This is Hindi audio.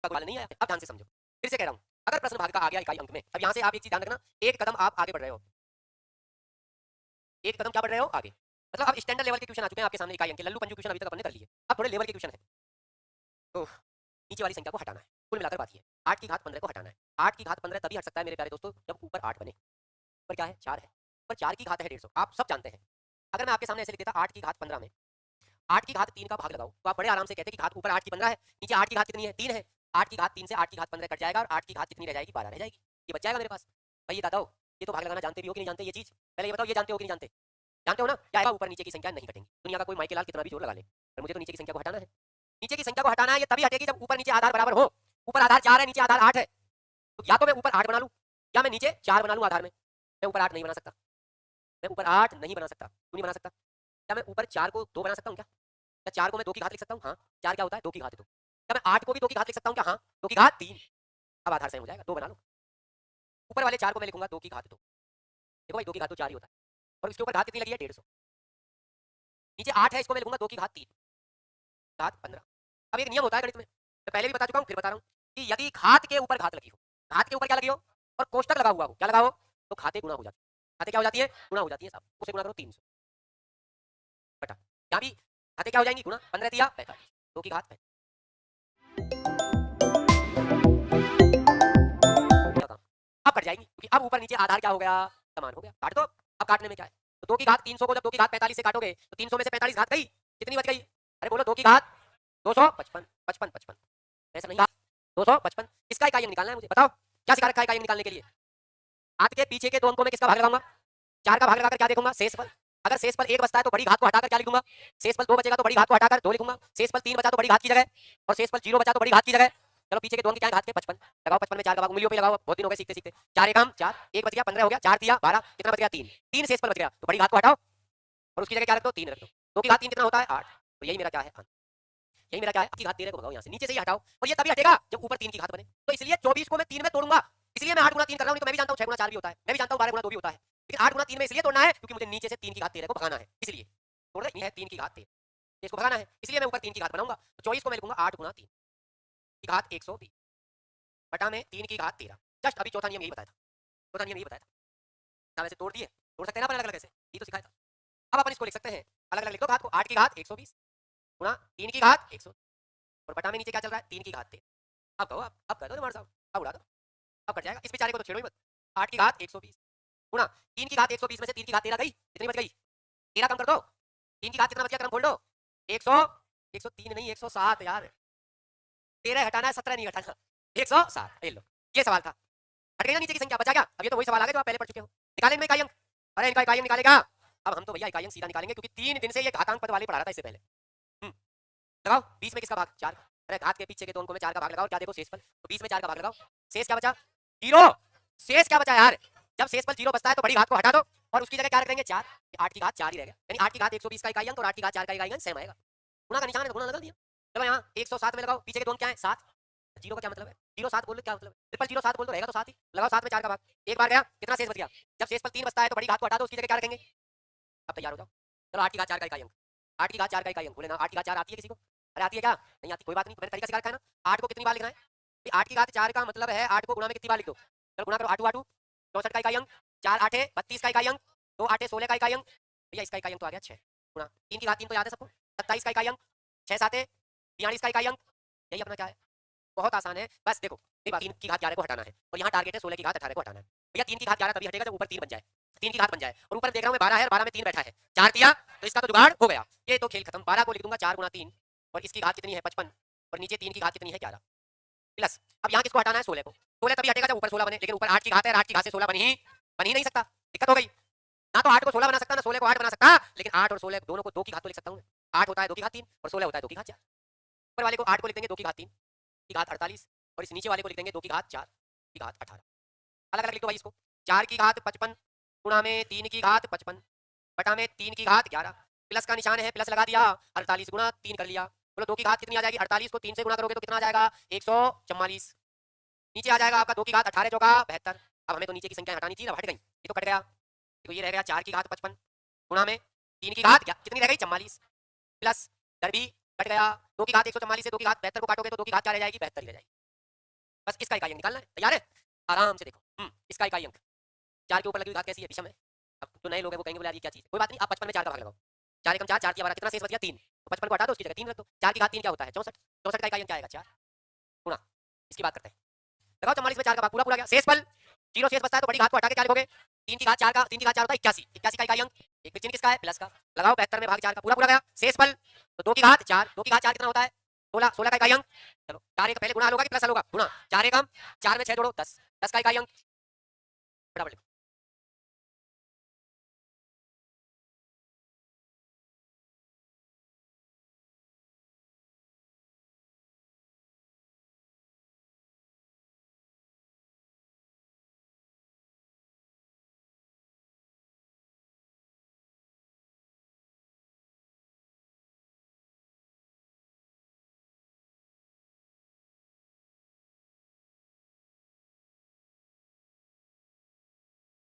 सवाल नहीं आया। अब ध्यान से समझो, फिर से कह रहा हूँ, अगर प्रश्न भाग का आ गया इकाई अंक में, अब यहाँ से आप एक चीज ध्यान रखना, एक कदम आप आगे बढ़ रहे हो, एक कदम क्या बढ़ रहे हो आगे, मतलब अब स्टैंडर्ड लेवल के क्वेश्चन आ चुके हैं आपके सामने इकाई अंक के, लल्लू पंजू क्वेश्चन अभी तक अपने कर लिए, अब थोड़े लेवल के क्वेश्चन है। तो नीचे वाली संख्या को हटाना है, कुल मिलाकर बात ये 8 की घात 15 को हटाना है। 8 की घात 15 तभी हट सकता है मेरे प्यारे दोस्तों जब ऊपर 8 बने, पर क्या है 4 है, पर 4 की घात है 150, आप सब जानते हैं। अगर मैं आपके सामने ऐसे लिख देता 8 की घात 15 में 8 की घात 3 का भाग लगाओ, तो आप बड़े आराम से कहते कि घात ऊपर 8 की 15 है, नीचे 8 की घात कितनी है 3 है, 8 की घात 3 से 8 की घात 15 कट जाएगा और 8 की घात कितनी रह जाएगी 12 रह जाएगी, ये बच जाएगा मेरे पास। भाई ये बताओ, ये तो भाग लगाना जानते भी हो कि नहीं जानते ये चीज, पहले ये बताओ ये जानते हो कि नहीं जानते, जानते हो ना, क्या आएगा ऊपर नीचे की संख्या नहीं कटेंगी, दुनिया का कोई माइके लाल कितना भी जोर लगा ले, पर मुझे तो नीचे की संख्या को हटाना है। नीचे की संख्या को हटाना है, ये तभी हटेगी जब ऊपर नीचे आधार बराबर हो, ऊपर आधार 4 है नीचे आधार 8 है, तो या तो मैं ऊपर 8 बना लूं या मैं नीचे 4 बना लूं आधार में। मैं ऊपर 8 नहीं बना सकता, मैं ऊपर 8 नहीं बना सकता, क्यों नहीं बना सकता, क्या मैं ऊपर 4 को 2 बना सकता हूं क्या, क्या 4 को मैं 2 की घात लिख सकता हूं, हाँ 4 क्या होता है 2 की घात है, तो क्या मैं 8 को भी 2 की घात लिख सकता हूं क्या, हाँ 2 की घात 3, अब आधार सही हो जाएगा 2 बना लो। ऊपर वाले 4 को मैं लिखूंगा 2 की घात 2, देखो भाई 2 की घात तो 4 ही होता है, और इसके ऊपर घात कितनी लगी है 150, नीचे 8 है इसको मैं लिखूंगा 2 की घात 3, घात 15। अब एक नियम होता है गणित में, मैं पहले भी बता चुका हूं फिर बता रहा हूं, कि यदि घात के ऊपर घात लगी हो, घात के ऊपर क्या लगी हो और कोष्टक लगा हुआ हो, क्या लगा हो, तो घातें गुणा हो जाती है, घातें क्या हो जाती है गुणा हो जाती है साहब, उसे गुणा करो 300 बटा, यहाँ भी घातें क्या हो जाएंगी गुणा, 15 दिया 45, 2 की घात 45, अब कट जाएंगी क्योंकि अब ऊपर नीचे आधार क्या हो गया समान हो गया, काट दो। अब काटने में क्या है, तो 2 की घात 300 को जब 2 की घात 45 से काटोगे तो 300 में से 45 घात गई, कितनी बच गई, अरे बोलो 2 की घात 255, 55 55, ऐसा नहीं 255, इसका इकाई अंक निकालना है मुझे, बताओ क्या सिखा रखा है इकाई अंक निकालने के लिए, हाथ के पीछे के दो अंकों में किसका भाग लगाऊंगा, 4 का भाग लगाकर क्या देखूंगा शेषफल, अगर शेषफल 1 बचता है तो बड़ी घात को हटाकर क्या लिखूंगा, शेषफल 2 बचेगा तो बड़ी घात को हटाकर 2 लिखूंगा, शेषफल 3 बचा तो बड़ी घात की जगह, और शेषफल 0 बचा तो बड़ी घात की जगह, चलो पीछे के दो अंक क्या है घात के 55, लगाओ 55 में 4 का भाग उंगलियों पे लगाओ, बहुत दिन हो गए सीखते सीखते, 4 एक हम 4, 1 बच गया 15 हो गया, 4 दिया 12, कितना बच गया 3, 3 शेषफल बच गया, तो बड़ी घात को हटाओ और उसकी जगह क्या रख दो 3 रख दो, 2 की घात 3 कितना होता है 8, तो यही मेरा क्या है, यही मेरा क्या है की घात 13 को भगाओ यहाँ से, नीचे से ही हटाओ, और ये तभी हटेगा जब ऊपर 3 की घात बने, तो इसलिए 24 को मैं 3 में तोड़ूंगा, इसलिए मैं 8 गुना 3 कर रहा हूं, नहीं तो मैं भी जानता हूं 6 गुना 4 भी होता है, मैं भी जानता हूं 12 गुना 2 भी होता है, लेकिन 8 गुना 3 में इसलिए तोड़ना है क्योंकि मुझे नीचे से 3 की घात 13 को भगाना है, इसलिए तोड़ दे है 3 की घात 13, इसको भगाना है इसलिए मैं ऊपर 3 की घात बनाऊंगा, तो 24 को मैं लिखूंगा 8 गुना 3 की घात 120 बटा में 3 की घात 13, जस्ट अभी चौथा नियम यही बताया था, चौथा नियम यही बताया था, वैसे तोड़ दिए, तोड़ सकते हैं ना अलग अलग ऐसे, ये तो सिखाया था। अब अपन इसको लिख सकते हैं अलग अलग, लिख दो घात को, 8 की घात 120 गुणा 3 की घात 100, और बटा में नीचे क्या चल रहा है 3 की घात 13, अब कहो अब कर दो तुम्हारे साहब, अब उड़ा दो, अब कट जाएगा, इस बेचारे को तो छेड़ो ही मत, 8 की घात 120 गुणा 3 की घात 120 में से 3 की घात 13 गई, कितनी बच गई 13 कम कर दो, 3 की घात कितना बच गया क्रम खोल दो, 100 103 नहीं 107 यार, 13 हटाना है 17 नहीं हटाना, 107, ये लो, ये सवाल था, हट गई ना नीचे की संख्या, बचा क्या, अब ये तो वही सवाल आ गया जो आप पहले पढ़ चुके हो, निकालेंगे इनमें इकाई अंक, अरे इनका इकाई अंक निकालेगा, अब हम तो भैया इकाई अंक सीधा निकालेंगे क्योंकि 3 दिन से ये घातांक पद वाले पढ़ा रहा था इससे पहले। लगाओ 20 में किसका भाग 4, अरे घात के पीछे के दो अंकों में 4 का भाग लगाओ, क्या देखो शेषफल, तो 20 में 4 का भाग लगाओ, शेष क्या बचा 0, शेष क्या बचा यार, जब शेषफल 0 बचता है तो बड़ी घात को हटा दो और उसकी जगह क्या रखेंगे 4, 8 की घात 4 ही रह गया, यानी 8 की घात 120 का इकाई अंक और 8 की घात 4 का इकाई अंक सेम आएगा, गुणा का निशान है तो गुणा लगा दिया, चलो यहाँ 107 में लगाओ, पीछे के दो अंक क्या है 7, 0 का क्या मतलब है 0 7 बोल लो क्या मतलब है, ट्रिपल 0 7 बोल दो रहेगा तो 7 ही, लगाओ 7 में 4 का भाग, एक बार गया कितना शेष बच गया, जब शेषफल 3 बचता है तो बड़ी घात को हटा दो उसकी जगह क्या रखेंगे, अब तैयार हो जाओ, चलो 8 की घात 4 का इकाई अंक, 8 की घात 4 का इकाई अंक बोले ना, 8 की घात 4 आती है किसी को, अरे आती है क्या नहीं आती, कोई बात नहीं, मैंने तरीका सिखा रखा है ना, 8 को कितनी बार लिखना है, 8 की घात 4 का मतलब है 8 को गुणा में कितनी बार लिख दो, चलो गुणा करो 8 8 64 का इकाई अंक, 4 8 32 का इकाई अंक, 2 8 16 का इकाई अंक, भैया इसका इकाई अंक तो आ गया 6 गुणा 3 की घात 3 तो याद है सबको 27 का इकाई अंक, 6 7 42 का इकाई अंक, यही अपना क्या है, बहुत आसान है, बस देखो 3 की घात 11 को हटाना है और यहाँ टारगेट है 16 की घात 18 को हटाना है, भैया 3 की घात 11 तभी हटेगा जब ऊपर 3 बन जाए, 3 की घात बन जाए और ऊपर देख रहा हूँ मैं 12 है और 12 में 3 बैठा है, 4 दिया तो इसका तो जुगाड़ हो गया, ये तो खेल खत्म, 12 को लिख दूंगा 4 गुणा 3 और इसकी घात कितनी है 55 और नीचे 3 की घात कितनी है 11 प्लस, अब यहाँ किसको हटाना है 16 को, 16 तभी हटेगा जब ऊपर 16 बने, लेकिन ऊपर 8 की घात है, 8 की घात से 16 बन ही नहीं सकता, दिक्कत हो गई, ना तो 8 को 16 बना सकता ना 16 को 8 बना सकता, लेकिन 8 और 16 दोनों को 2 की घात तो लिख सकता हूँ, 8 होता है 2 की घात 3 और 16 होता है 2 की घात 4, ऊपर वाले को 8 को लिख देंगे 2 की घात 3 की घात 48 और इस नीचे वाले को लिख देंगे 2 की घात 4 की घात 18, अलग अलग लिख दो भाई इसको, 4 की घात 55 गुणा में 3 की घात 55 बटा में 3 की घात 11, प्लस का निशान है प्लस लगा दिया, 48 गुणा 3 कर लिया, बोलो 2 की घात कितनी आ जाएगी, 48 को 3 से गुणा करोगे तो कितना आ जाएगा 144, नीचे आ जाएगा आपका 2 की घात 18 चौका 72, अब हमें तो नीचे की संख्या हटानी थी, अब हट गई, ये तो कट गया, तो ये रह गया 4 की घात 55 गुणा में 3 की घात कितनी रह गई 44 प्लस डर भी कट गया, 2 की घात 144 से 2 की घात 72 को काटोगे तो 2 की घात क्या रह जाएगी 72 रह जाएगी, बस इसका इकाई अंक निकालना है। तैयार है? आराम से देखो, इसका इकाई अंक 4 के ऊपर लगी हुई घात कैसी है? विषम है। अब जो नए लोग हैं वो कहेंगे बोले यार ये क्या चीज है? कोई बात नहीं, आप 55 में 4 का भाग लगाओ। 4 एकम 4, 4 की 12, कितना शेष बच गया? 3। तो 55 को हटा दो, उसकी जगह 3 रख दो। 4 की घात 3 क्या होता है? 64। 64 का इकाई अंक क्या आएगा? 4 गुणा, इसकी बात करते हैं। लगाओ 44 में 4 का भाग पूरा पूरा गया। शेष फल 0 शेष बचता है तो बड़ी घात को हटा के क्या लिखोगे? 3 की घात 4 का 3 की घात 4 होता है 81। 81 का इकाई अंक, एक चिन्ह किसका है? प्लस का। लगाओ 72 में भाग 4 का पूरा पूरा गया। शेष फल तो 2 की घात 4, 2 की घात 4 कितना होता है? 16। 16 का इकाई अंक, चलो 4 एक पहले गुणा होगा कि प्लस होगा? गुणा। 4 एकम 4 में 6 जोड़ो 10, 10 का इकाई अंक फटाफट लिखो।